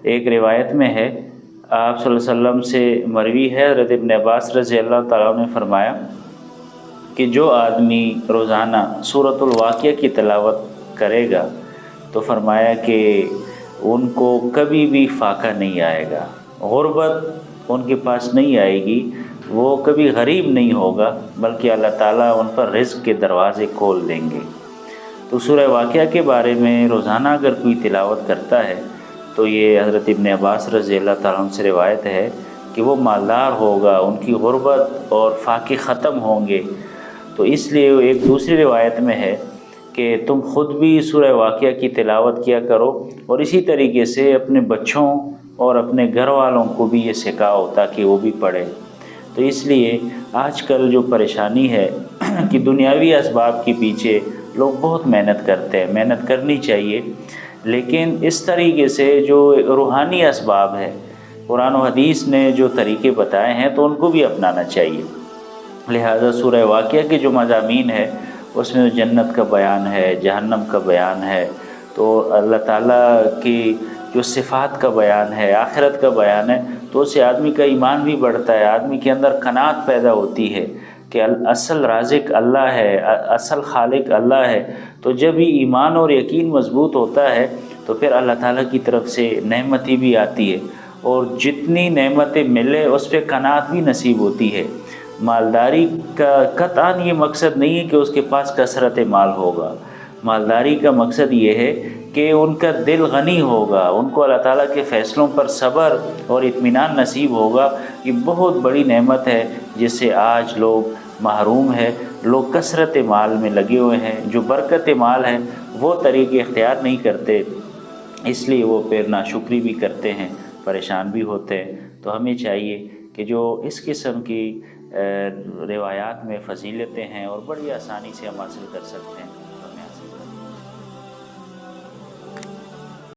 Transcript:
ایک روایت میں ہے، آپ صلی اللہ علیہ وسلم سے مروی ہے، حضرت ابن عباس رضی اللہ تعالیٰ عنہ نے فرمایا کہ جو آدمی روزانہ سورۃ الواقعہ کی تلاوت کرے گا تو فرمایا کہ ان کو کبھی بھی فاقہ نہیں آئے گا، غربت ان کے پاس نہیں آئے گی، وہ کبھی غریب نہیں ہوگا، بلکہ اللہ تعالیٰ ان پر رزق کے دروازے کھول دیں گے۔ تو سورہ واقعہ کے بارے میں روزانہ اگر کوئی تلاوت کرتا ہے تو یہ حضرت ابن عباس رضی اللہ تعالیٰ عنہ سے روایت ہے کہ وہ مالدار ہوگا، ان کی غربت اور فاقے ختم ہوں گے۔ تو اس لیے ایک دوسری روایت میں ہے کہ تم خود بھی سورہ واقعہ کی تلاوت کیا کرو اور اسی طریقے سے اپنے بچوں اور اپنے گھر والوں کو بھی یہ سکھاؤ تاکہ وہ بھی پڑھیں۔ تو اس لیے آج کل جو پریشانی ہے کہ دنیاوی اسباب کے پیچھے لوگ بہت محنت کرتے ہیں، محنت کرنی چاہیے، لیکن اس طریقے سے جو روحانی اسباب ہے، قرآن و حدیث نے جو طریقے بتائے ہیں تو ان کو بھی اپنانا چاہیے۔ لہذا سورہ واقعہ کے جو مضامین ہے اس میں جنت کا بیان ہے، جہنم کا بیان ہے، تو اللہ تعالیٰ کی جو صفات کا بیان ہے، آخرت کا بیان ہے، تو اس سے آدمی کا ایمان بھی بڑھتا ہے، آدمی کے اندر قناعت پیدا ہوتی ہے کہ اصل رازق اللہ ہے، اصل خالق اللہ ہے۔ تو جب ہی ایمان اور یقین مضبوط ہوتا ہے تو پھر اللہ تعالیٰ کی طرف سے نعمتیں بھی آتی ہے، اور جتنی نعمتیں ملے اس پہ قناعت بھی نصیب ہوتی ہے۔ مالداری کا قطعاً یہ مقصد نہیں ہے کہ اس کے پاس کثرت مال ہوگا، مالداری کا مقصد یہ ہے کہ ان کا دل غنی ہوگا، ان کو اللہ تعالیٰ کے فیصلوں پر صبر اور اطمینان نصیب ہوگا۔ یہ بہت بڑی نعمت ہے جس سے آج لوگ محروم ہے، لوگ کثرت مال میں لگے ہوئے ہیں، جو برکت مال ہے وہ طریقے اختیار نہیں کرتے، اس لیے وہ پھر ناشکری بھی کرتے ہیں، پریشان بھی ہوتے ہیں۔ تو ہمیں چاہیے کہ جو اس قسم کی روایات میں فضیلتیں ہیں اور بڑی آسانی سے ہم حاصل کر سکتے ہیں،